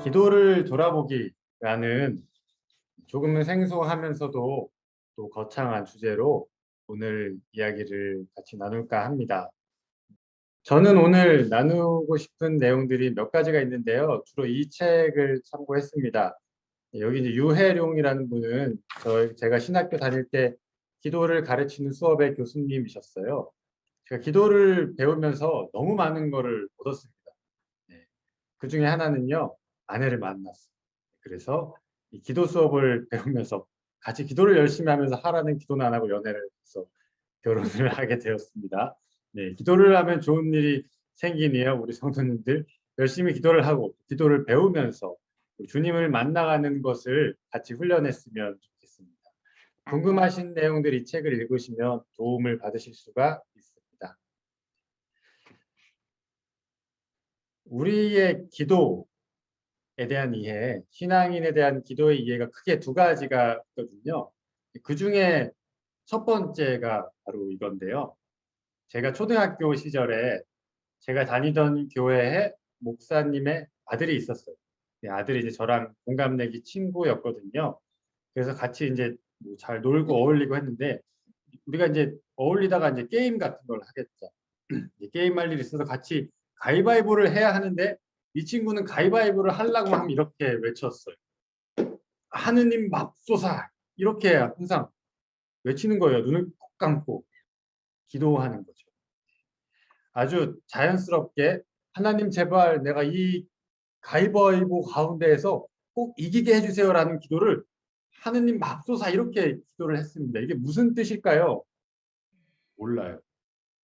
기도를 돌아보기라는 조금은 생소하면서도 또 거창한 주제로 오늘 이야기를 같이 나눌까 합니다. 저는 오늘 나누고 싶은 내용들이 몇 가지가 있는데요. 주로 이 책을 참고했습니다. 여기 이제 유해룡이라는 분은 제가 신학교 다닐 때 기도를 가르치는 수업의 교수님이셨어요. 제가 기도를 배우면서 너무 많은 거를 얻었습니다. 네. 그 중에 하나는요, 아내를 만났어요. 그래서 이 기도 수업을 배우면서 같이 기도를 열심히 하면서 하라는 기도는 안 하고 연애를 해서 결혼을 하게 되었습니다. 네, 기도를 하면 좋은 일이 생기네요. 우리 성도님들 열심히 기도를 하고 기도를 배우면서 주님을 만나가는 것을 같이 훈련했으면 좋겠습니다. 궁금하신 내용들 이 책을 읽으시면 도움을 받으실 수가 있습니다. 우리의 기도에 대한 이해, 신앙인에 대한 기도의 이해가 크게 두 가지가 있거든요. 그 중에 첫 번째가 바로 이건데요. 제가 초등학교 시절에 제가 다니던 교회에 목사님의 아들이 있었어요. 아들이 이제 저랑 동갑내기 친구였거든요. 그래서 같이 이제 뭐잘 놀고 어울리고 했는데 우리가 이제 어울리다가 이제 게임 같은 걸 하겠죠. 게임 할 일이 있어서 같이 가위바위보를 해야 하는데 이 친구는 가위바위보를 하려고 하면 이렇게 외쳤어요. 하느님 맙소사 이렇게 항상 외치는 거예요. 눈을 꼭 감고 기도하는 거죠. 아주 자연스럽게 하나님 제발 내가 이 가위바위보 가운데에서 꼭 이기게 해주세요라는 기도를 하느님 맙소사 이렇게 기도를 했습니다. 이게 무슨 뜻일까요? 몰라요.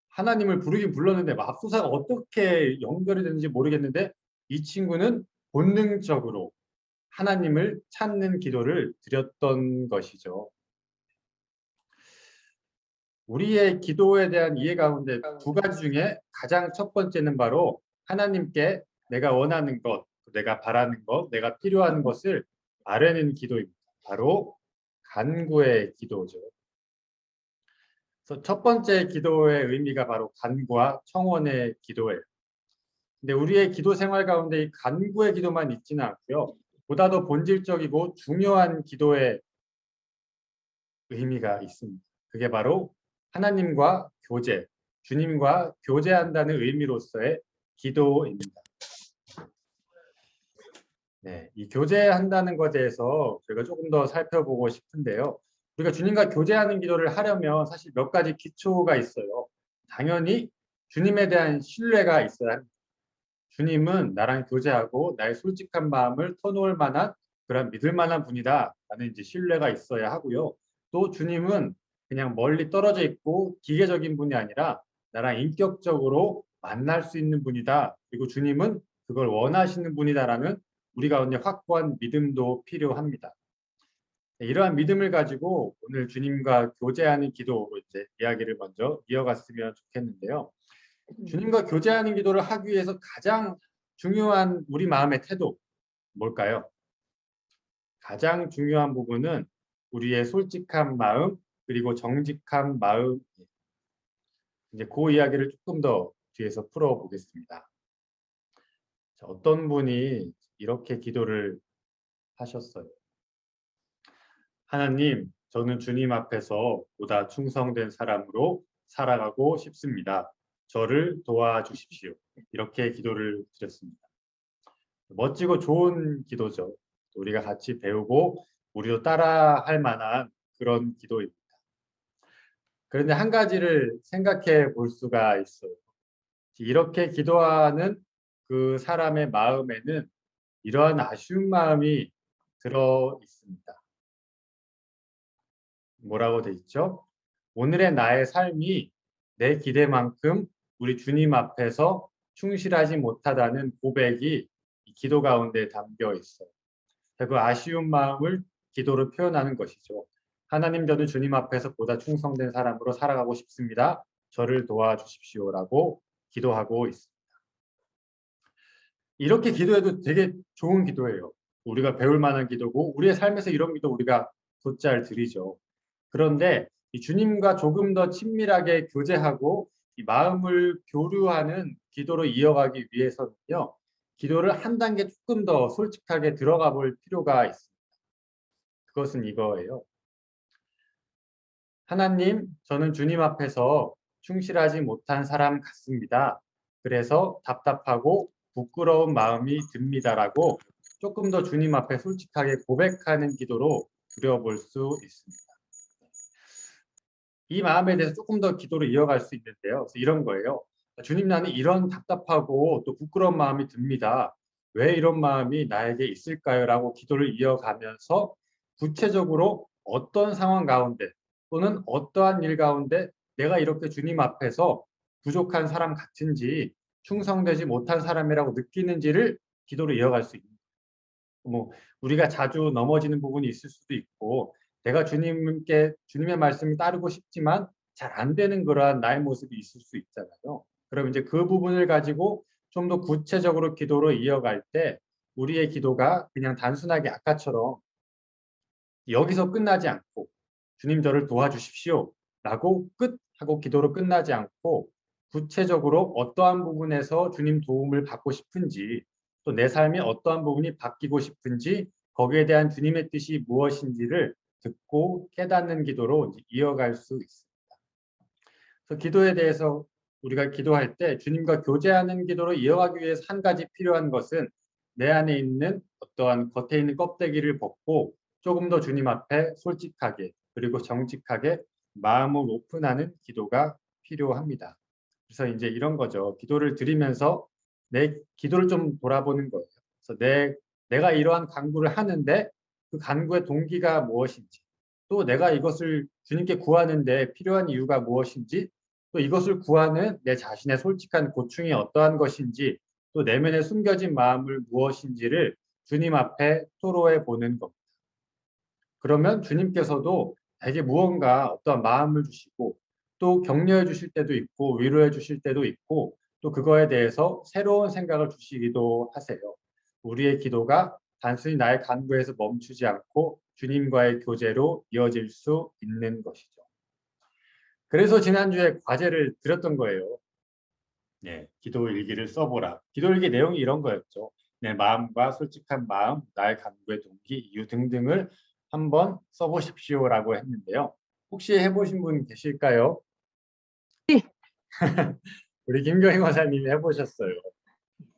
하나님을 부르긴 불렀는데 맙소사가 어떻게 연결이 되는지 모르겠는데 이 친구는 본능적으로 하나님을 찾는 기도를 드렸던 것이죠. 우리의 기도에 대한 이해 가운데 두 가지 중에 가장 첫 번째는 바로 하나님께 내가 원하는 것, 내가 바라는 것, 내가 필요한 것을 아뢰는 기도입니다. 바로 간구의 기도죠. 그래서 첫 번째 기도의 의미가 바로 간구와 청원의 기도예요. 근데 우리의 기도 생활 가운데 이 간구의 기도만 있지는 않고요. 보다 더 본질적이고 중요한 기도의 의미가 있습니다. 그게 바로 하나님과 교제, 주님과 교제한다는 의미로서의 기도입니다. 네, 이 교제한다는 것에 대해서 저희가 조금 더 살펴보고 싶은데요. 우리가 주님과 교제하는 기도를 하려면 사실 몇 가지 기초가 있어요. 당연히 주님에 대한 신뢰가 있어야 합니다. 주님은 나랑 교제하고 나의 솔직한 마음을 터놓을 만한 그런 믿을 만한 분이다 라는 이제 신뢰가 있어야 하고요. 또 주님은 그냥 멀리 떨어져 있고 기계적인 분이 아니라 나랑 인격적으로 만날 수 있는 분이다. 그리고 주님은 그걸 원하시는 분이다라는 우리 가운데 확고한 믿음도 필요합니다. 이러한 믿음을 가지고 오늘 주님과 교제하는 기도로 이제 이야기를 먼저 이어갔으면 좋겠는데요. 주님과 교제하는 기도를 하기 위해서 가장 중요한 우리 마음의 태도 뭘까요? 가장 중요한 부분은 우리의 솔직한 마음 그리고 정직한 마음. 이제 그 이야기를 조금 더 뒤에서 풀어보겠습니다. 어떤 분이 이렇게 기도를 하셨어요. 하나님, 저는 주님 앞에서 보다 충성된 사람으로 살아가고 싶습니다. 저를 도와주십시오. 이렇게 기도를 드렸습니다. 멋지고 좋은 기도죠. 우리가 같이 배우고 우리도 따라할 만한 그런 기도입니다. 그런데 한 가지를 생각해 볼 수가 있어요. 이렇게 기도하는 그 사람의 마음에는 이러한 아쉬운 마음이 들어 있습니다. 뭐라고 돼 있죠? 오늘의 나의 삶이 내 기대만큼 우리 주님 앞에서 충실하지 못하다는 고백이 이 기도 가운데 담겨 있어요. 그 아쉬운 마음을 기도로 표현하는 것이죠. 하나님, 저는 주님 앞에서 보다 충성된 사람으로 살아가고 싶습니다. 저를 도와주십시오라고 기도하고 있습니다. 이렇게 기도해도 되게 좋은 기도예요. 우리가 배울 만한 기도고 우리의 삶에서 이런 기도 우리가 곧잘 드리죠. 그런데 이 주님과 조금 더 친밀하게 교제하고 이 마음을 교류하는 기도로 이어가기 위해서는요. 기도를 한 단계 조금 더 솔직하게 들어가 볼 필요가 있습니다. 그것은 이거예요. 하나님, 저는 주님 앞에서 충실하지 못한 사람 같습니다. 그래서 답답하고 부끄러운 마음이 듭니다라고 조금 더 주님 앞에 솔직하게 고백하는 기도로 드려볼 수 있습니다. 이 마음에 대해서 조금 더 기도를 이어갈 수 있는데요. 그래서 이런 거예요. 주님, 나는 이런 답답하고 또 부끄러운 마음이 듭니다. 왜 이런 마음이 나에게 있을까요? 라고 기도를 이어가면서 구체적으로 어떤 상황 가운데 또는 어떠한 일 가운데 내가 이렇게 주님 앞에서 부족한 사람 같은지 충성되지 못한 사람이라고 느끼는지를 기도로 이어갈 수 있는 거예요. 뭐 우리가 자주 넘어지는 부분이 있을 수도 있고 내가 주님의 말씀을 따르고 싶지만 잘 안 되는 그러한 나의 모습이 있을 수 있잖아요. 그럼 이제 그 부분을 가지고 좀 더 구체적으로 기도로 이어갈 때 우리의 기도가 그냥 단순하게 아까처럼 여기서 끝나지 않고 주님 저를 도와주십시오 라고 끝하고 기도로 끝나지 않고 구체적으로 어떠한 부분에서 주님 도움을 받고 싶은지 또 내 삶이 어떠한 부분이 바뀌고 싶은지 거기에 대한 주님의 뜻이 무엇인지를 듣고 깨닫는 기도로 이어갈 수 있습니다. 그래서 기도에 대해서 우리가 기도할 때 주님과 교제하는 기도로 이어가기 위해서 한 가지 필요한 것은 내 안에 있는 어떠한 겉에 있는 껍데기를 벗고 조금 더 주님 앞에 솔직하게 그리고 정직하게 마음을 오픈하는 기도가 필요합니다. 그래서 이제 이런 거죠. 기도를 드리면서 내 기도를 좀 돌아보는 거예요. 그래서 내가 이러한 간구를 하는데 그 간구의 동기가 무엇인지 또 내가 이것을 주님께 구하는데 필요한 이유가 무엇인지 또 이것을 구하는 내 자신의 솔직한 고충이 어떠한 것인지 또 내면에 숨겨진 마음을 무엇인지를 주님 앞에 토로해 보는 겁니다. 그러면 주님께서도 대개 무언가 어떠한 마음을 주시고 또 격려해 주실 때도 있고 위로해 주실 때도 있고 또 그거에 대해서 새로운 생각을 주시기도 하세요. 우리의 기도가 단순히 나의 간구에서 멈추지 않고 주님과의 교제로 이어질 수 있는 것이죠. 그래서 지난주에 과제를 드렸던 거예요. 네, 기도 일기를 써보라. 기도 일기 내용이 이런 거였죠. 내 마음과 솔직한 마음, 나의 간구의 동기, 이유 등등을 한번 써보십시오라고 했는데요. 혹시 해보신 분 계실까요? 네. 우리 김경희 권사님이 해보셨어요.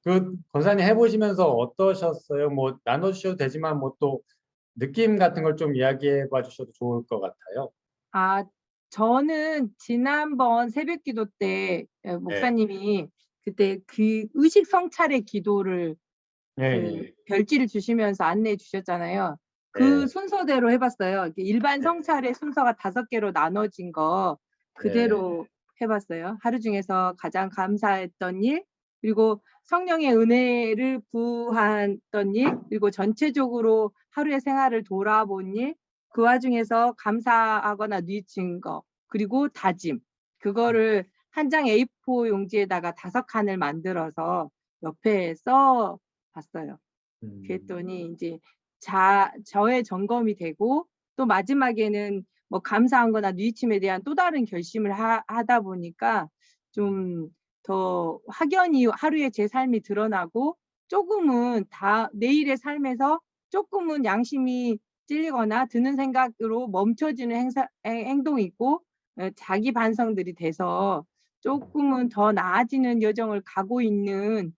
그 권사님 해보시면서 어떠셨어요? 뭐 나눠주셔도 되지만 뭐 또 느낌 같은 걸 좀 이야기해 봐 주셔도 좋을 것 같아요. 아 저는 지난번 새벽기도 때 네, 목사님이 그때 그 의식 성찰의 기도를 네, 네, 별지를 주시면서 안내해 주셨잖아요. 그 네, 순서대로 해 봤어요. 이렇게 일반 네, 성찰의 순서가 5개로 나눠진 거 네, 그대로 해 봤어요. 하루 중에서 가장 감사했던 일, 그리고 성령의 은혜를 구했던 일, 그리고 전체적으로 하루의 생활을 돌아본 일, 그 와중에서 감사하거나 뉘우친 거, 그리고 다짐. 그거를 한 장 A4 용지에다가 5칸을 만들어서 옆에 써 봤어요. 음, 그랬더니 인제 저의 점검이 되고 또 마지막에는 뭐 감사한 거나 뉘우침에 대한 또 다른 결심을 하다 보니까 좀 더 확연히 하루에 제 삶이 드러나고 쪼금은 내일의 삶에서 쪼끔은 양심이 찔리거나 드는 생각으로 멈춰지는 행동이 있고 자기 반성들이 돼서 쪼끔은 더 나아지는 여정을 가고 있는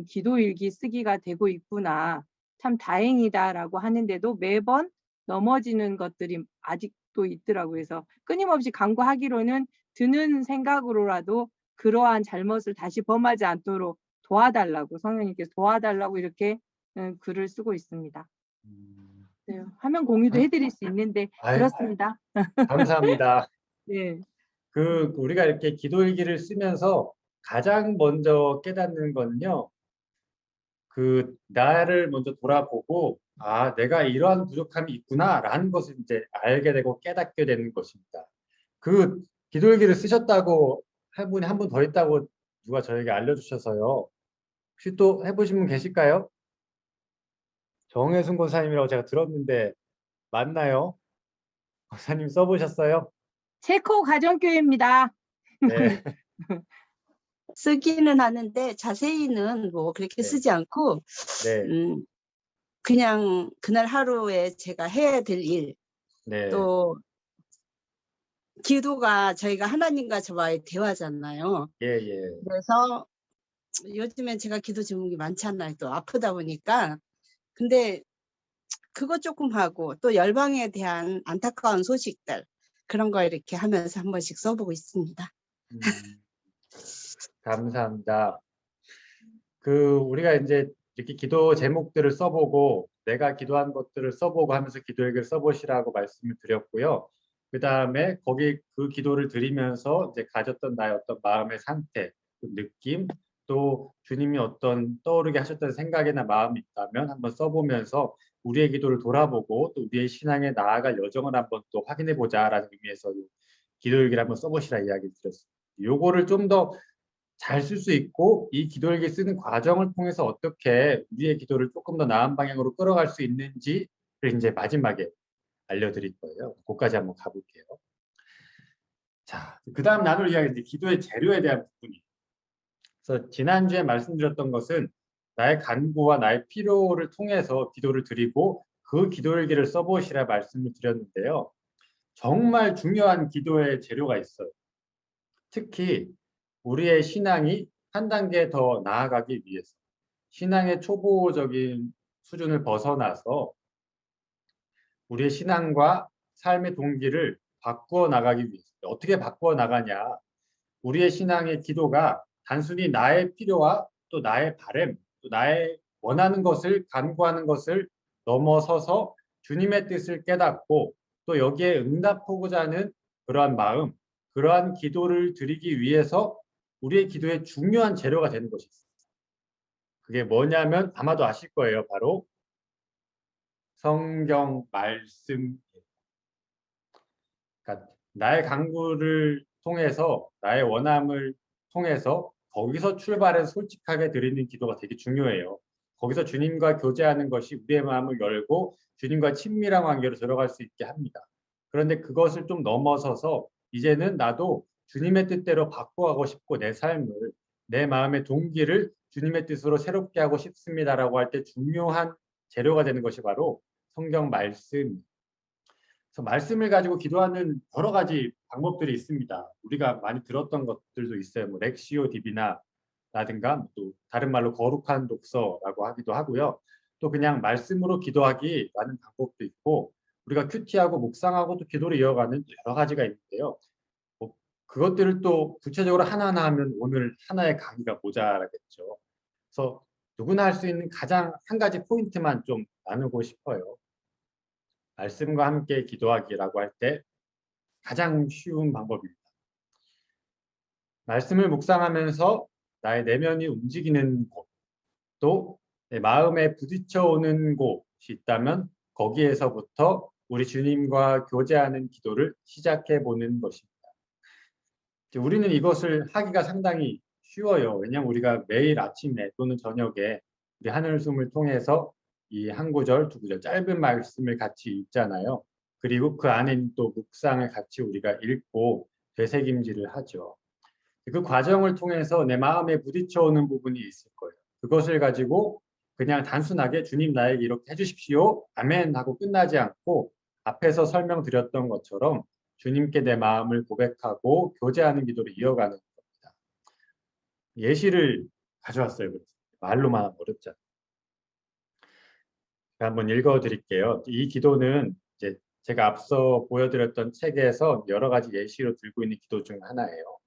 기도일기 쓰기가 되고 있구나. 참 다행이다라고 하는데도 매번 넘어지는 것들이 아직도 있더라고요. 그래서 끊임없이 간구하기로는 드는 생각으로라도 그러한 잘못을 다시 범하지 않도록 도와달라고 성령님께서 도와달라고 이렇게 글을 쓰고 있습니다. 음. 네. 화면 공유도 해 드릴 수 있는데 아이, 그렇습니다. 감사합니다. 네. 우리가 이렇게 기도일기를 쓰면서 가장 먼저 깨닫는 건요. 나를 먼저 돌아보고 내가 이러한 부족함이 있구나라는 것을 이제 알게 되고 깨닫게 되는 것입니다. 그 기도일기를 쓰셨다고 한 분이 한 분 더 있다고 누가 저에게 알려주셔서요. 혹시 또 해보신 분 계실까요? 정혜순 권사님이라고 제가 들었는데 맞나요? 목사님 써보셨어요? 체코 가정교회입니다. 네, 쓰기는 하는데 자세히는 뭐 그렇게 네, 쓰지 않고 네, 그냥 그날 하루에 제가 해야 될 일, 네, 또 기도가 저희가 하나님과 저와의 대화잖아요. 예, 예, 그래서 요즘엔 제가 기도 제목이 많지 않나요? 또 아프다 보니까. 근데 그거 조금 하고 또 열방에 대한 안타까운 소식들 그런 거 이렇게 하면서 한 번씩 써보고 있습니다. 음, 감사합니다. 우리가 이제 이렇게 기도 제목들을 써보고 내가 기도한 것들을 써보고 하면서 기도액을 써보시라고 말씀을 드렸고요. 그 다음에 거기 그 기도를 드리면서 이제 가졌던 나의 어떤 마음의 상태, 그 느낌, 또 주님이 어떤 떠오르게 하셨던 생각이나 마음이 있다면 한번 써보면서 우리의 기도를 돌아보고 또 우리의 신앙에 나아갈 여정을 한번 또 확인해 보자라는 의미에서 기도일기를 한번 써보시라 이야기 드렸습니다. 요거를 좀더 잘 쓸 수 있고 이 기도일기 쓰는 과정을 통해서 어떻게 우리의 기도를 조금 더 나은 방향으로 끌어갈 수 있는지를 이제 마지막에 알려드릴 거예요. 그까지 한번 가볼게요. 자, 그 다음 나눌 이야기는 이제 기도의 재료에 대한 부분이에요. 그래서 지난주에 말씀드렸던 것은 나의 간구와 나의 필요를 통해서 기도를 드리고 그 기도일기를 써보시라 말씀을 드렸는데요. 정말 중요한 기도의 재료가 있어요. 특히 우리의 신앙이 한 단계 더 나아가기 위해서 신앙의 초보적인 수준을 벗어나서 우리의 신앙과 삶의 동기를 바꾸어 나가기 위해서 어떻게 바꾸어 나가냐? 우리의 신앙의 기도가 단순히 나의 필요와 또 나의 바람, 또 나의 원하는 것을 간구하는 것을 넘어서서 주님의 뜻을 깨닫고 또 여기에 응답하고자 하는 그러한 마음, 그러한 기도를 드리기 위해서 우리의 기도의 중요한 재료가 되는 것이 있습니다. 그게 뭐냐면 아마도 아실 거예요. 바로 성경 말씀. 그러니까 나의 간구를 통해서 나의 원함을 통해서 거기서 출발해서 솔직하게 드리는 기도가 되게 중요해요. 거기서 주님과 교제하는 것이 우리의 마음을 열고 주님과 친밀한 관계로 들어갈 수 있게 합니다. 그런데 그것을 좀 넘어서서 이제는 나도 주님의 뜻대로 바꿔가고 싶고 내 삶을 내 마음의 동기를 주님의 뜻으로 새롭게 하고 싶습니다라고 할 때 중요한 재료가 되는 것이 바로 성경 말씀입니다. 그래서 말씀을 가지고 기도하는 여러 가지 방법들이 있습니다. 우리가 많이 들었던 것들도 있어요. 뭐 렉시오 디비나라든가 또 다른 말로 거룩한 독서라고 하기도 하고요. 또 그냥 말씀으로 기도하기라는 방법도 있고 우리가 큐티하고 묵상하고 또 기도를 이어가는 여러 가지가 있는데요. 뭐 그것들을 또 구체적으로 하나하나 하면 오늘 하나의 강의가 모자라겠죠. 그래서 누구나 할 수 있는 가장 한 가지 포인트만 좀 나누고 싶어요. 말씀과 함께 기도하기라고 할 때 가장 쉬운 방법입니다. 말씀을 묵상하면서 나의 내면이 움직이는 곳, 또 내 마음에 부딪혀오는 곳이 있다면 거기에서부터 우리 주님과 교제하는 기도를 시작해 보는 것입니다. 우리는 이것을 하기가 상당히 쉬워요. 왜냐하면 우리가 매일 아침에 또는 저녁에 우리 하늘숨을 통해서 이 한 구절, 두 구절 짧은 말씀을 같이 읽잖아요. 그리고 그 안에 또 묵상을 같이 우리가 읽고 되새김질을 하죠. 그 과정을 통해서 내 마음에 부딪혀오는 부분이 있을 거예요. 그것을 가지고 그냥 단순하게 주님 나에게 이렇게 해주십시오. 아멘 하고 끝나지 않고 앞에서 설명드렸던 것처럼 주님께 내 마음을 고백하고 교제하는 기도를 이어가는 겁니다. 예시를 가져왔어요. 말로만 하면 어렵잖아요. 한번 읽어드릴게요. 이 기도는 이제 제가 앞서 보여드렸던 책에서 여러 가지 예시로 들고 있는 기도 중 하나예요.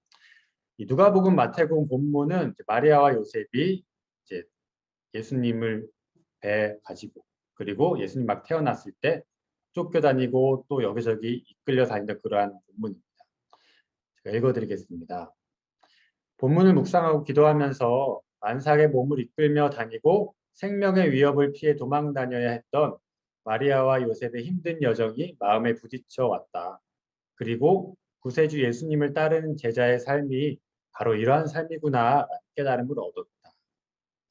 이 누가복음, 마태복음 본문은 마리아와 요셉이 이제 예수님을 배 가지고 그리고 예수님 막 태어났을 때 쫓겨다니고 또 여기저기 이끌려 다니던 그러한 본문입니다. 제가 읽어드리겠습니다. 본문을 묵상하고 기도하면서 만삭의 몸을 이끌며 다니고 생명의 위협을 피해 도망 다녀야 했던 마리아와 요셉의 힘든 여정이 마음에 부딪혀 왔다. 그리고 구세주 예수님을 따르는 제자의 삶이 바로 이러한 삶이구나 깨달음을 얻었다.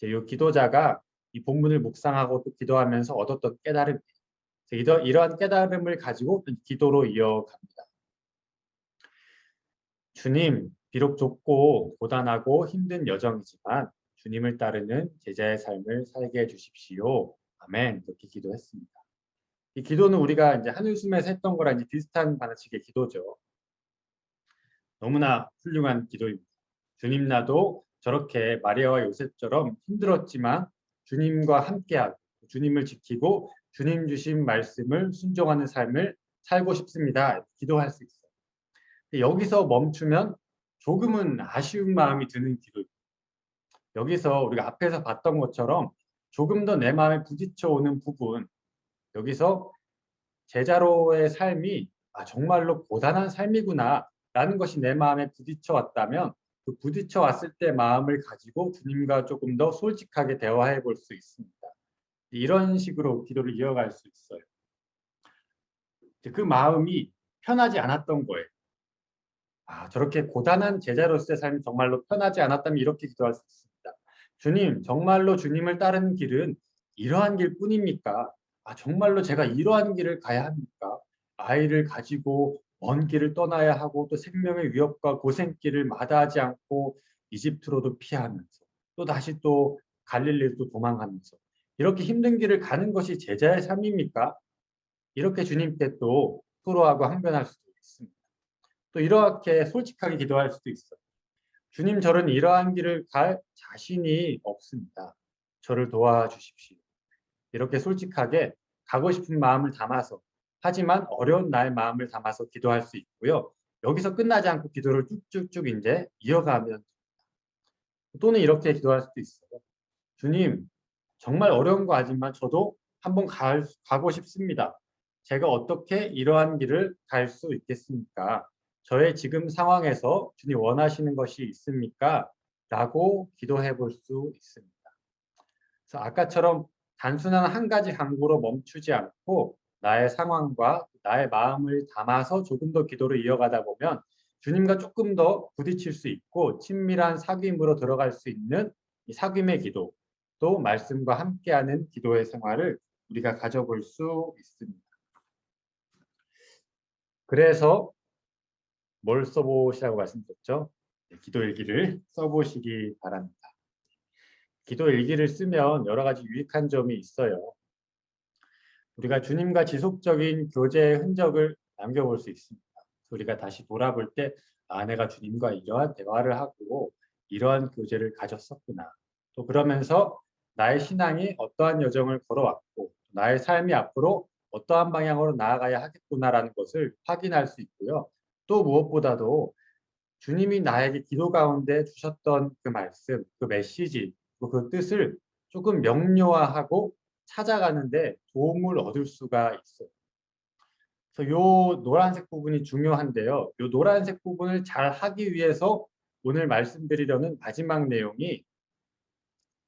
이 기도자가 이 본문을 묵상하고 또 기도하면서 얻었던 깨달음이에요. 이러한 깨달음을 가지고 기도로 이어갑니다. 주님, 비록 좁고 고단하고 힘든 여정이지만 주님을 따르는 제자의 삶을 살게 해주십시오. 아멘. 이렇게 기도했습니다. 이 기도는 우리가 이제 하늘숨에서 했던 거랑 이제 비슷한 방식의 기도죠. 너무나 훌륭한 기도입니다. 주님 나도 저렇게 마리아와 요셉처럼 힘들었지만 주님과 함께하고 주님을 지키고 주님 주신 말씀을 순종하는 삶을 살고 싶습니다. 기도할 수 있어요. 여기서 멈추면 조금은 아쉬운 마음이 드는 기도입니다. 여기서 우리가 앞에서 봤던 것처럼 조금 더 내 마음에 부딪혀 오는 부분, 여기서 제자로의 삶이 정말로 고단한 삶이구나 라는 것이 내 마음에 부딪혀 왔다면 그 부딪혀 왔을 때 마음을 가지고 주님과 조금 더 솔직하게 대화해 볼 수 있습니다. 이런 식으로 기도를 이어갈 수 있어요. 그 마음이 편하지 않았던 거예요. 저렇게 고단한 제자로서의 삶이 정말로 편하지 않았다면 이렇게 기도할 수 있습니다. 주님, 정말로 주님을 따르는 길은 이러한 길뿐입니까? 정말로 제가 이러한 길을 가야 합니까? 아이를 가지고 먼 길을 떠나야 하고 또 생명의 위협과 고생길을 마다하지 않고 이집트로도 피하면서 또 다시 또 갈릴리로 도망하면서 이렇게 힘든 길을 가는 것이 제자의 삶입니까? 이렇게 주님께 또 토로하고 항변할 수도 있습니다. 또 이렇게 솔직하게 기도할 수도 있어요. 주님, 저는 이러한 길을 갈 자신이 없습니다. 저를 도와주십시오. 이렇게 솔직하게 가고 싶은 마음을 담아서 하지만 어려운 나의 마음을 담아서 기도할 수 있고요. 여기서 끝나지 않고 기도를 쭉쭉쭉 이제 이어가면 됩니다. 또는 이렇게 기도할 수도 있어요. 주님, 정말 어려운 거 아니지만 저도 한번 가고 싶습니다. 제가 어떻게 이러한 길을 갈 수 있겠습니까? 저의 지금 상황에서 주님 원하시는 것이 있습니까? 라고 기도해 볼 수 있습니다. 그래서 아까처럼 단순한 한 가지 강구로 멈추지 않고 나의 상황과 나의 마음을 담아서 조금 더 기도를 이어가다 보면 주님과 조금 더 부딪힐 수 있고 친밀한 사귐으로 들어갈 수 있는 이 사귐의 기도, 또 말씀과 함께하는 기도의 생활을 우리가 가져볼 수 있습니다. 그래서 뭘 써보시라고 말씀드렸죠? 기도 일기를 써보시기 바랍니다. 기도 일기를 쓰면 여러 가지 유익한 점이 있어요. 우리가 주님과 지속적인 교제의 흔적을 남겨볼 수 있습니다. 우리가 다시 돌아볼 때, 내가 주님과 이러한 대화를 하고 이러한 교제를 가졌었구나. 또 그러면서 나의 신앙이 어떠한 여정을 걸어왔고 나의 삶이 앞으로 어떠한 방향으로 나아가야 하겠구나라는 것을 확인할 수 있고요. 또 무엇보다도 주님이 나에게 기도 가운데 주셨던 그 말씀, 그 메시지, 그 뜻을 조금 명료화하고 찾아가는데 도움을 얻을 수가 있어요. 그래서 요 노란색 부분이 중요한데요. 요 노란색 부분을 잘 하기 위해서 오늘 말씀드리려는 마지막 내용이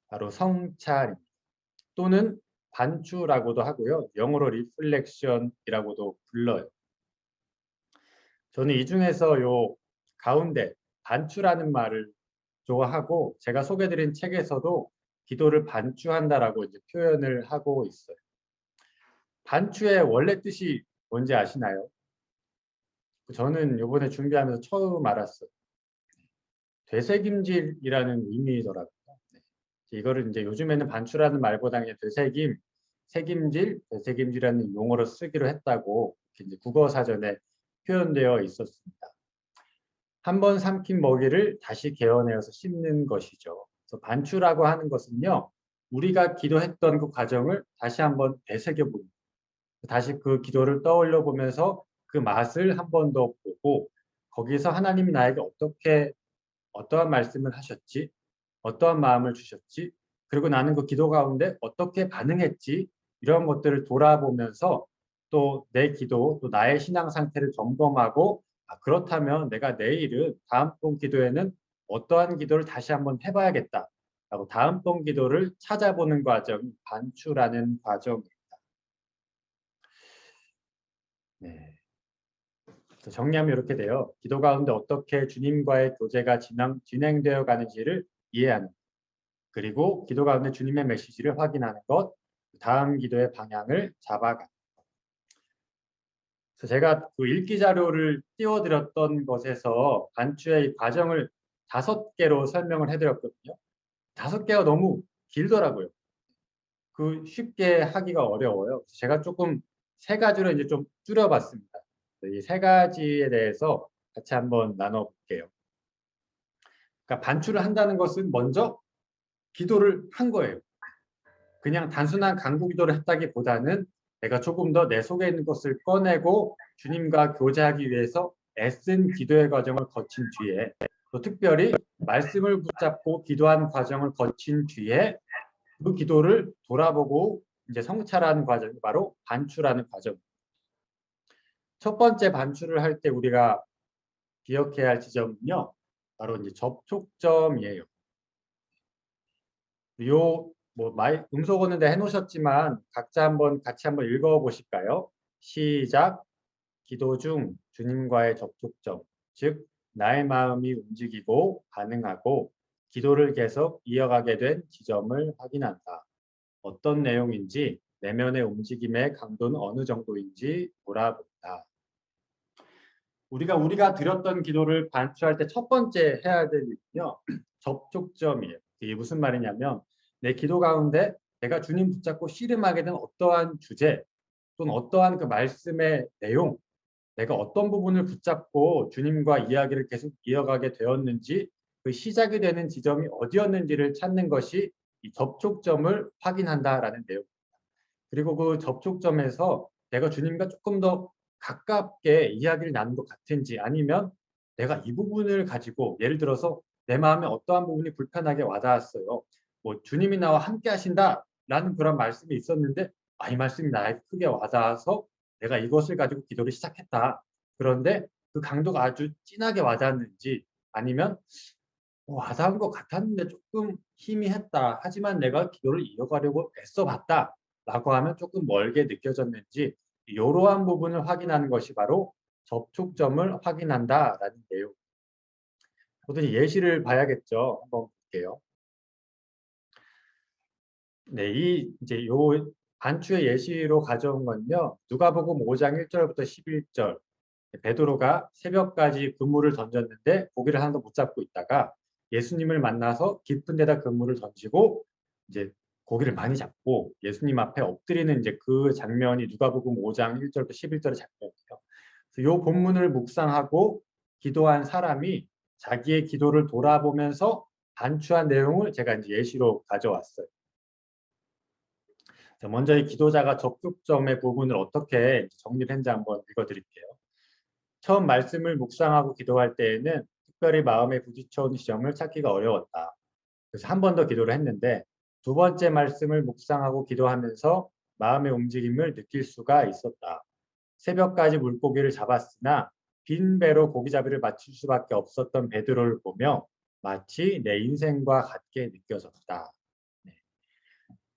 바로 성찰입니다. 또는 반추라고도 하고요. 영어로 리플렉션이라고도 불러요. 저는 이 중에서 요 가운데 반추라는 말을 좋아하고 제가 소개드린 책에서도 기도를 반추한다라고 이제 표현을 하고 있어요. 반추의 원래 뜻이 뭔지 아시나요? 저는 이번에 준비하면서 처음 알았어요. 되새김질이라는 의미더라고요. 이거를 이제 요즘에는 반추라는 말보다 그냥 되새김, 새김질, 되새김질이라는 용어로 쓰기로 했다고 이제 국어 사전에 표현되어 있었습니다. 한번 삼킨 먹이를 다시 개어내어서 씹는 것이죠. 그래서 반추라고 하는 것은요, 우리가 기도했던 그 과정을 다시 한번 되새겨봅니다. 다시 그 기도를 떠올려 보면서 그 맛을 한 번 더 보고 거기서 하나님이 나에게 어떠한 말씀을 하셨지, 어떠한 마음을 주셨지, 그리고 나는 그 기도 가운데 어떻게 반응했지, 이런 것들을 돌아보면서 또 내 기도, 또 나의 신앙 상태를 점검하고 그렇다면 내가 내일은 다음번 기도에는 어떠한 기도를 다시 한번 해봐야겠다라고 다음번 기도를 찾아보는 과정이 반추라는 과정입니다. 네. 정리하면 이렇게 돼요. 기도 가운데 어떻게 주님과의 교제가 진행되어 가는지를 이해하는 것. 그리고 기도 가운데 주님의 메시지를 확인하는 것. 다음 기도의 방향을 잡아가는 것. 그래서 제가 그 읽기 자료를 띄워드렸던 것에서 반추의 이 과정을 5개로 설명을 해드렸거든요. 5개가 너무 길더라고요. 그 쉽게 하기가 어려워요. 그래서 제가 조금 3가지로 이제 좀 줄여봤습니다. 이 3가지에 대해서 같이 한번 나눠볼게요. 그러니까 반추를 한다는 것은 먼저 기도를 한 거예요. 그냥 단순한 간구 기도를 했다기보다는 내가 조금 더 내 속에 있는 것을 꺼내고 주님과 교제하기 위해서 애쓴 기도의 과정을 거친 뒤에, 또 특별히 말씀을 붙잡고 기도한 과정을 거친 뒤에 그 기도를 돌아보고 이제 성찰하는 과정이 바로 반추라는 과정. 첫 번째 반추를 할 때 우리가 기억해야 할 지점은요, 바로 이제 접촉점이에요. 요 음소거는 해놓으셨지만 각자 같이 한번 읽어보실까요? 시작. 기도 중 주님과의 접촉점, 즉 나의 마음이 움직이고 반응하고 기도를 계속 이어가게 된 지점을 확인한다. 어떤 내용인지, 내면의 움직임의 강도는 어느 정도인지 돌아본다. 우리가 드렸던 기도를 반추할 때 첫 번째 해야 될 일은요, 접촉점이에요. 이게 무슨 말이냐면 내 기도 가운데 내가 주님 붙잡고 씨름하게 된 어떠한 주제 또는 어떠한 그 말씀의 내용, 내가 어떤 부분을 붙잡고 주님과 이야기를 계속 이어가게 되었는지, 그 시작이 되는 지점이 어디였는지를 찾는 것이 이 접촉점을 확인한다라는 내용입니다. 그리고 그 접촉점에서 내가 주님과 조금 더 가깝게 이야기를 나눈 것 같은지, 아니면 내가 이 부분을 가지고 예를 들어서 내 마음에 어떠한 부분이 불편하게 와닿았어요. 뭐 주님이 나와 함께 하신다라는 그런 말씀이 있었는데, 이 말씀이 나에게 크게 와닿아서 내가 이것을 가지고 기도를 시작했다. 그런데 그 강도가 아주 진하게 와닿았는지, 아니면 와닿은 것 같았는데 조금 희미했다. 하지만 내가 기도를 이어가려고 애써봤다. 라고 하면 조금 멀게 느껴졌는지, 이러한 부분을 확인하는 것이 바로 접촉점을 확인한다라는 내용. 모든 예시를 봐야겠죠. 한번 볼게요. 네, 이제 요 반추의 예시로 가져온 건요. 누가복음 5장 1절부터 11절. 베드로가 새벽까지 그물을 던졌는데 고기를 하나도 못 잡고 있다가 예수님을 만나서 깊은 데다 그물을 던지고 이제 고기를 많이 잡고 예수님 앞에 엎드리는 이제 그 장면이 누가복음 5장 1절부터 11절의 장면이에요. 그래서 요 본문을 묵상하고 기도한 사람이 자기의 기도를 돌아보면서 반추한 내용을 제가 이제 예시로 가져왔어요. 먼저 이 기도자가 접촉점의 부분을 어떻게 정리를 했는지 한번 읽어드릴게요. 처음 말씀을 묵상하고 기도할 때에는 특별히 마음에 부딪혀온 지점을 찾기가 어려웠다. 그래서 한 번 더 기도를 했는데 2번째 말씀을 묵상하고 기도하면서 마음의 움직임을 느낄 수가 있었다. 새벽까지 물고기를 잡았으나 빈 배로 고기잡이를 마칠 수밖에 없었던 베드로를 보며 마치 내 인생과 같게 느껴졌다. 네.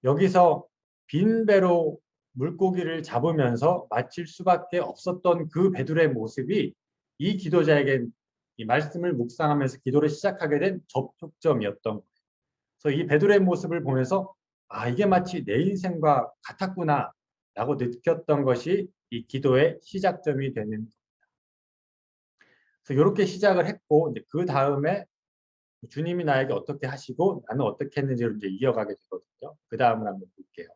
여기서 빈 배로 물고기를 잡으면서 마칠 수밖에 없었던 그 베드로의 모습이 이 기도자에겐 이 말씀을 묵상하면서 기도를 시작하게 된 접촉점이었던 거예요. 그래서 이 베드로의 모습을 보면서 이게 마치 내 인생과 같았구나 라고 느꼈던 것이 이 기도의 시작점이 되는 겁니다. 그래서 이렇게 시작을 했고 이제 그 다음에 주님이 나에게 어떻게 하시고 나는 어떻게 했는지를 이제 이어가게 되거든요. 그 다음을 한번 볼게요.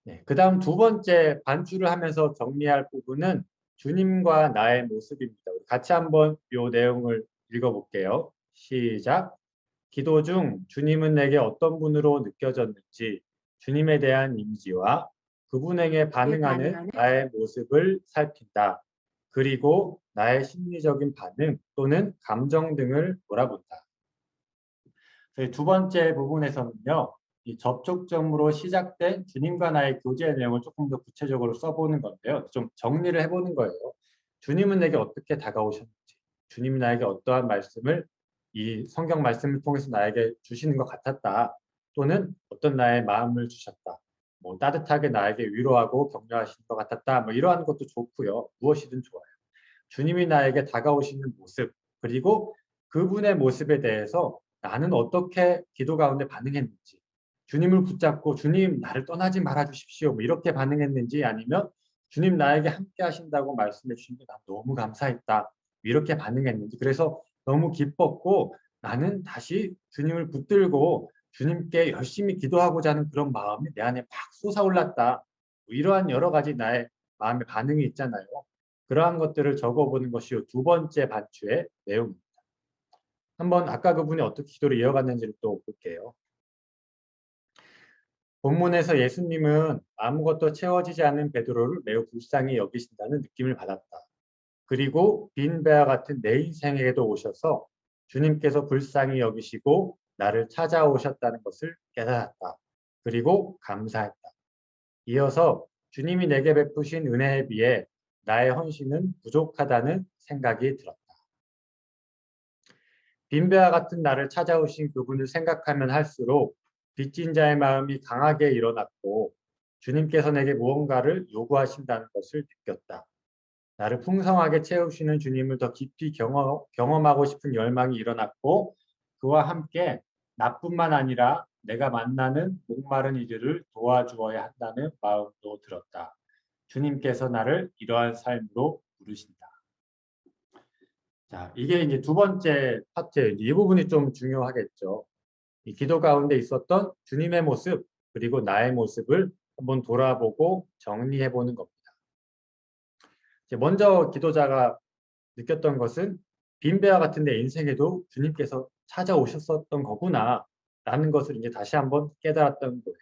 네, 그 다음 2번째 반추를 하면서 정리할 부분은 주님과 나의 모습입니다. 우리 같이 한번 이 내용을 읽어볼게요. 시작. 기도 중 주님은 내게 어떤 분으로 느껴졌는지 주님에 대한 이미지와 그분에게 반응하는 나의 모습을 살핀다. 그리고 나의 심리적인 반응 또는 감정 등을 돌아본다. 저희 2번째 부분에서는요. 이 접촉점으로 시작된 주님과 나의 교제 내용을 조금 더 구체적으로 써보는 건데요. 좀 정리를 해보는 거예요. 주님은 내게 어떻게 다가오셨는지, 주님이 나에게 어떠한 말씀을 이 성경 말씀을 통해서 나에게 주시는 것 같았다. 또는 어떤 나의 마음을 주셨다. 뭐 따뜻하게 나에게 위로하고 격려하시는 것 같았다. 뭐 이러한 것도 좋고요. 무엇이든 좋아요. 주님이 나에게 다가오시는 모습, 그리고 그분의 모습에 대해서 나는 어떻게 기도 가운데 반응했는지, 주님을 붙잡고 주님 나를 떠나지 말아 주십시오 뭐 이렇게 반응했는지, 아니면 주님 나에게 함께 하신다고 말씀해 주신 게 난 너무 감사했다. 이렇게 반응했는지 그래서 너무 기뻤고 나는 다시 주님을 붙들고 주님께 열심히 기도하고자 하는 그런 마음이 내 안에 막 솟아올랐다. 뭐 이러한 여러 가지 나의 마음의 반응이 있잖아요. 그러한 것들을 적어보는 것이 두 번째 반추의 내용입니다. 한번 아까 그분이 어떻게 기도를 이어갔는지를 또 볼게요. 본문에서 예수님은 아무것도 채워지지 않은 베드로를 매우 불쌍히 여기신다는 느낌을 받았다. 그리고 빈 배와 같은 내 인생에게도 오셔서 주님께서 불쌍히 여기시고 나를 찾아오셨다는 것을 깨달았다. 그리고 감사했다. 이어서 주님이 내게 베푸신 은혜에 비해 나의 헌신은 부족하다는 생각이 들었다. 빈배와 같은 나를 찾아오신 그분을 생각하면 할수록 빚진 자의 마음이 강하게 일어났고 주님께서 내게 무언가를 요구하신다는 것을 느꼈다. 나를 풍성하게 채우시는 주님을 더 깊이 경험하고 싶은 열망이 일어났고 그와 함께 나뿐만 아니라 내가 만나는 목마른 이들을 도와주어야 한다는 마음도 들었다. 주님께서 나를 이러한 삶으로 부르신다. 자, 이게 이제 두 번째 파트예요. 이 부분이 좀 중요하겠죠. 이 기도 가운데 있었던 주님의 모습 그리고 나의 모습을 한번 돌아보고 정리해 보는 겁니다. 먼저 기도자가 느꼈던 것은 빈배와 같은 내 인생에도 주님께서 찾아오셨었던 거구나 라는 것을 이제 다시 한번 깨달았던 거예요.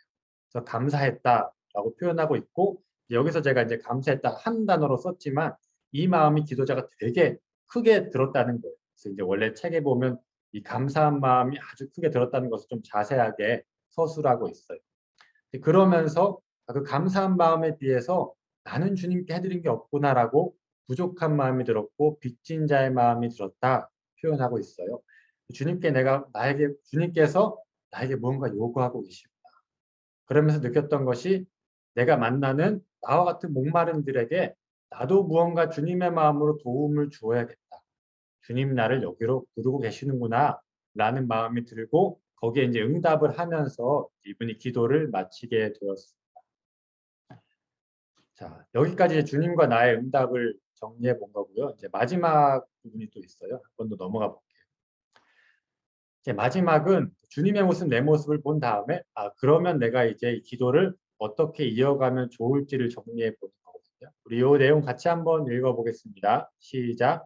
그래서 감사했다라고 표현하고 있고 여기서 제가 이제 감사했다 한 단어로 썼지만 이 마음이 기도자가 되게 크게 들었다는 거예요. 그래서 이제 원래 책에 보면 이 감사한 마음이 아주 크게 들었다는 것을 좀 자세하게 서술하고 있어요. 그러면서 그 감사한 마음에 비해서 나는 주님께 해드린 게 없구나라고 부족한 마음이 들었고 빚진 자의 마음이 들었다 표현하고 있어요. 주님께서 나에게 무언가 요구하고 계십니다. 그러면서 느꼈던 것이 내가 만나는 나와 같은 목마른들에게 나도 무언가 주님의 마음으로 도움을 주어야겠다. 주님 나를 여기로 부르고 계시는구나 라는 마음이 들고 거기에 이제 응답을 하면서 이분이 기도를 마치게 되었습니다. 자, 여기까지 주님과 나의 응답을 정리해 본 거고요. 이제 마지막 부분이 또 있어요. 한 번 더 넘어가 볼게요. 이제 마지막은 주님의 모습, 내 모습을 본 다음에 그러면 내가 이제 이 기도를 어떻게 이어가면 좋을지를 정리해 보는 거거든요. 우리 이 내용 같이 한번 읽어보겠습니다. 시작.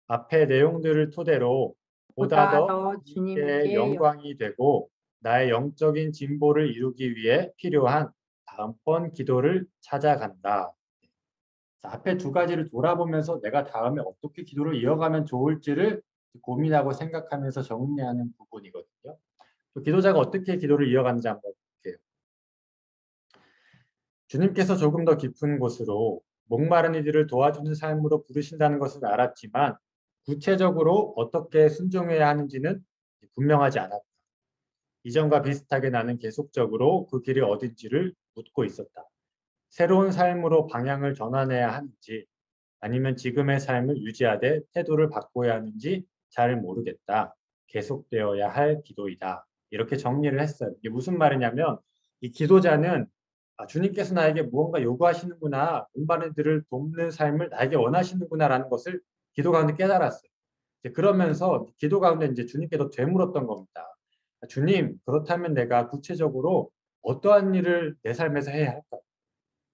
앞의 내용들을 토대로 보다 보다 더 더 주님께 주님께 영광이 되고 나의 영적인 진보를 이루기 위해 필요한 다음번 기도를 찾아간다. 자, 앞에 두 가지를 돌아보면서 내가 다음에 어떻게 기도를 이어가면 좋을지를 고민하고 생각하면서 정리하는 부분이거든요. 또 기도자가 어떻게 기도를 이어가는지 한번 볼게요. 주님께서 조금 더 깊은 곳으로 목마른 이들을 도와주는 삶으로 부르신다는 것을 알았지만 구체적으로 어떻게 순종해야 하는지는 분명하지 않았다. 이전과 비슷하게 나는 계속적으로 그 길이 어딘지를 묻고 있었다. 새로운 삶으로 방향을 전환해야 하는지 아니면 지금의 삶을 유지하되 태도를 바꿔야 하는지 잘 모르겠다. 계속되어야 할 기도이다. 이렇게 정리를 했어요. 이게 무슨 말이냐면 이 기도자는 주님께서 나에게 무언가 요구하시는구나. 목마른 이들을 돕는 삶을 나에게 원하시는구나라는 것을 기도 가운데 깨달았어요. 이제 그러면서 기도 가운데 이제 주님께도 되물었던 겁니다. 주님, 그렇다면 내가 구체적으로 어떠한 일을 내 삶에서 해야 할까?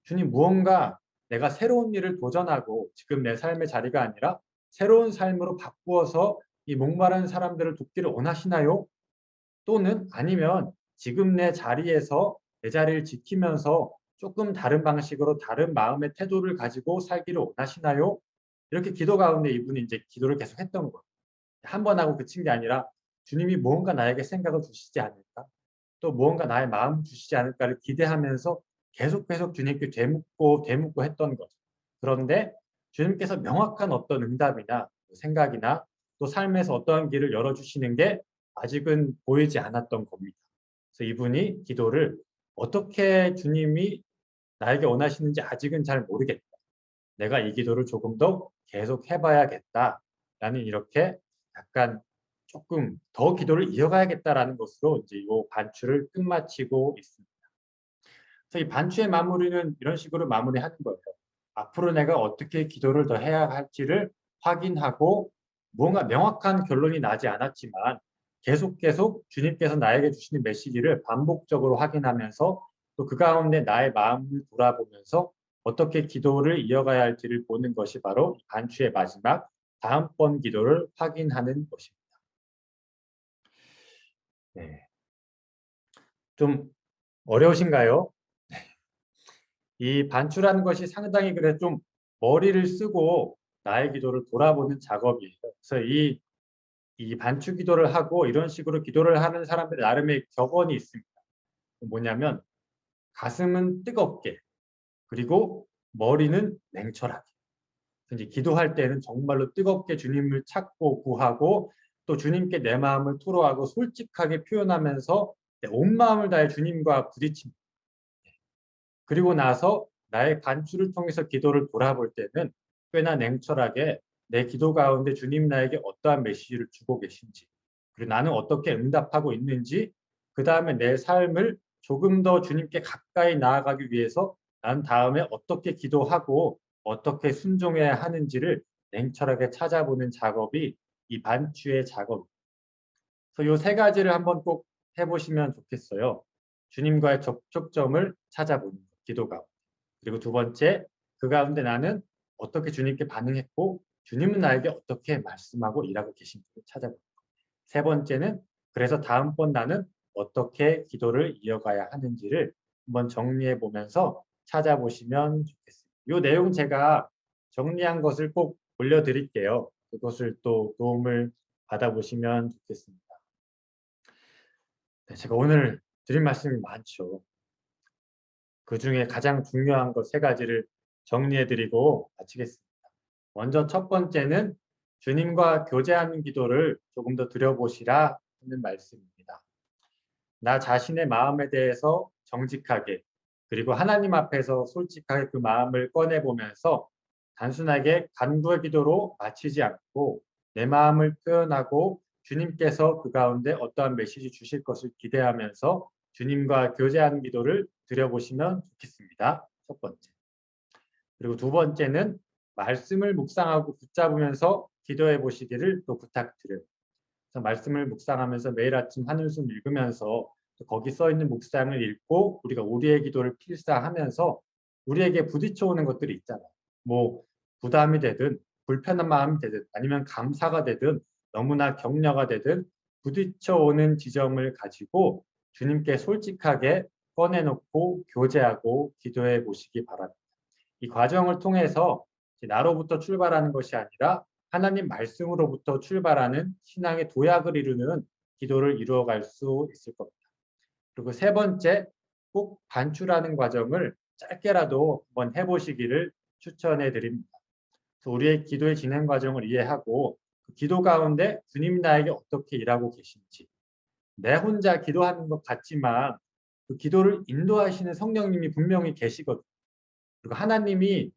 주님, 무언가 내가 새로운 일을 도전하고 지금 내 삶의 자리가 아니라 새로운 삶으로 바꾸어서 이 목마른 사람들을 돕기를 원하시나요? 또는 아니면 지금 내 자리에서 내 자리를 지키면서 조금 다른 방식으로 다른 마음의 태도를 가지고 살기를 원하시나요? 이렇게 기도 가운데 이분이 이제 기도를 계속 했던 거예요. 한 번 하고 그친 게 아니라 주님이 무언가 나에게 생각을 주시지 않을까? 또 무언가 나의 마음을 주시지 않을까를 기대하면서 계속 주님께 되묻고 했던 거죠. 그런데 주님께서 명확한 어떤 응답이나 생각이나 또 삶에서 어떠한 길을 열어주시는 게 아직은 보이지 않았던 겁니다. 그래서 이분이 기도를 어떻게 주님이 나에게 원하시는지 아직은 잘 모르겠다. 내가 이 기도를 조금 더 계속 해봐야겠다라는 이렇게 약간 조금 더 기도를 이어가야겠다라는 것으로 이제 이 반추를 끝마치고 있습니다. 그래서 이 반추의 마무리는 이런 식으로 마무리하는 거예요. 앞으로 내가 어떻게 기도를 더 해야 할지를 확인하고 뭔가 명확한 결론이 나지 않았지만 계속 주님께서 나에게 주시는 메시지를 반복적으로 확인하면서 또 그 가운데 나의 마음을 돌아보면서 어떻게 기도를 이어가야 할지를 보는 것이 바로 반추의 마지막 다음번 기도를 확인하는 것입니다. 네. 좀 어려우신가요? 이 반추라는 것이 상당히 그래 좀 머리를 쓰고 나의 기도를 돌아보는 작업이에요. 그래서 이 반추 기도를 하고 이런 식으로 기도를 하는 사람들 나름의 격언이 있습니다. 뭐냐면 가슴은 뜨겁게 그리고 머리는 냉철하게. 이제 기도할 때는 정말로 뜨겁게 주님을 찾고 구하고 또 주님께 내 마음을 토로하고 솔직하게 표현하면서 내 온 마음을 다해 주님과 부딪힙니다. 그리고 나서 나의 간추를 통해서 기도를 돌아볼 때는 꽤나 냉철하게 내 기도 가운데 주님 나에게 어떠한 메시지를 주고 계신지 그리고 나는 어떻게 응답하고 있는지 그 다음에 내 삶을 조금 더 주님께 가까이 나아가기 위해서 난 다음에 어떻게 기도하고 어떻게 순종해야 하는지를 냉철하게 찾아보는 작업이 이 반추의 작업입니다. 그래서 이 세 가지를 한번 꼭 해보시면 좋겠어요. 주님과의 접촉점을 찾아보는 것, 기도가. 그리고 두 번째, 그 가운데 나는 어떻게 주님께 반응했고 주님은 나에게 어떻게 말씀하고 일하고 계신지를 찾아보는 것. 세 번째는 그래서 다음번 나는 어떻게 기도를 이어가야 하는지를 한번 정리해 보면서 찾아보시면 좋겠습니다. 이 내용 제가 정리한 것을 꼭 올려드릴게요. 그것을 또 도움을 받아보시면 좋겠습니다. 네, 제가 오늘 드린 말씀이 많죠. 그 중에 가장 중요한 것 세 가지를 정리해드리고 마치겠습니다. 먼저 첫 번째는 주님과 교제하는 기도를 조금 더 들여보시라 하는 말씀입니다. 나 자신의 마음에 대해서 정직하게 그리고 하나님 앞에서 솔직하게 그 마음을 꺼내보면서 단순하게 간구의 기도로 마치지 않고 내 마음을 표현하고 주님께서 그 가운데 어떠한 메시지 주실 것을 기대하면서 주님과 교제하는 기도를 드려보시면 좋겠습니다. 첫 번째. 그리고 두 번째는 말씀을 묵상하고 붙잡으면서 기도해 보시기를 또 부탁드려요. 그래서 말씀을 묵상하면서 매일 아침 하늘숨 읽으면서 거기 써 있는 묵상을 읽고 우리가 우리의 기도를 필사하면서 우리에게 부딪혀 오는 것들이 있잖아요. 뭐 부담이 되든 불편한 마음이 되든 아니면 감사가 되든 너무나 격려가 되든 부딪혀 오는 지점을 가지고 주님께 솔직하게 꺼내놓고 교제하고 기도해 보시기 바랍니다. 이 과정을 통해서 나로부터 출발하는 것이 아니라 하나님 말씀으로부터 출발하는 신앙의 도약을 이루는 기도를 이루어갈 수 있을 겁니다. 그리고 세 번째, 꼭 반추라는 과정을 짧게라도 한번 해보시기를 추천해 드립니다. 우리의 기도의 진행 과정을 이해하고 그 기도 가운데 주님 나에게 어떻게 일하고 계신지 내 혼자 기도하는 것 같지만 그 기도를 인도하시는 성령님이 분명히 계시거든요. 그리고 하나님이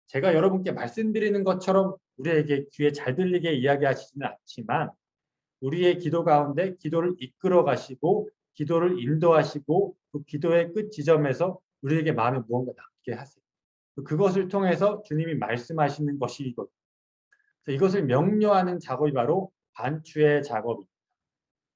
제가 여러분께 말씀드리는 것처럼 우리에게 귀에 잘 들리게 이야기하시지는 않지만 우리의 기도 가운데 기도를 이끌어 가시고 기도를 인도하시고 그 기도의 끝 지점에서 우리에게 마음에 무언가 남게 하세요. 그것을 통해서 주님이 말씀하시는 것이거든요. 그래서 이것을 명료하는 작업이 바로 반추의 작업입니다.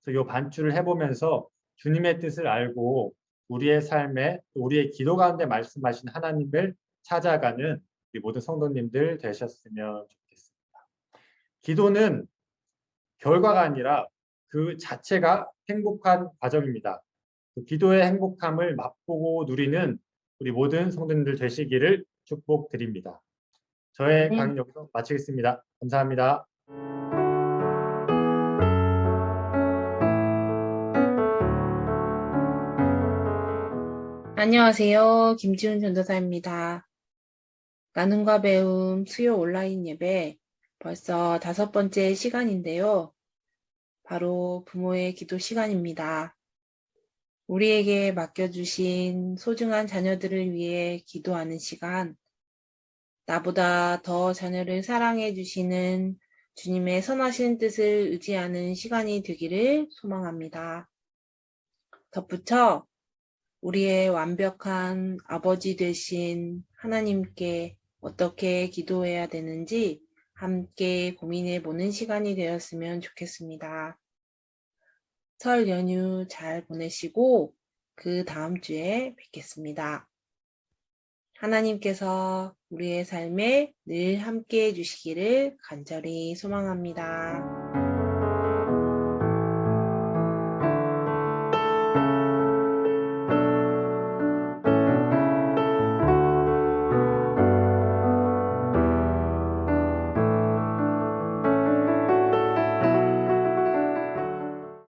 그래서 이 반추를 해보면서 주님의 뜻을 알고 우리의 삶에 우리의 기도 가운데 말씀하신 하나님을 찾아가는 우리 모든 성도님들 되셨으면 좋겠습니다. 기도는 결과가 아니라 그 자체가 행복한 과정입니다. 그 기도의 행복함을 맛보고 누리는 우리 모든 성도님들 되시기를 축복드립니다. 저의 강의 여기서 마치겠습니다. 감사합니다. 안녕하세요. 김지훈 전도사입니다. 나눔과 배움 수요 온라인 예배 벌써 5번째 시간인데요. 바로 부모의 기도 시간입니다. 우리에게 맡겨주신 소중한 자녀들을 위해 기도하는 시간, 나보다 더 자녀를 사랑해 주시는 주님의 선하신 뜻을 의지하는 시간이 되기를 소망합니다. 덧붙여 우리의 완벽한 아버지 되신 하나님께 어떻게 기도해야 되는지 함께 고민해 보는 시간이 되었으면 좋겠습니다. 설 연휴 잘 보내시고 그 다음 주에 뵙겠습니다. 하나님께서 우리의 삶에 늘 함께 해주시기를 간절히 소망합니다.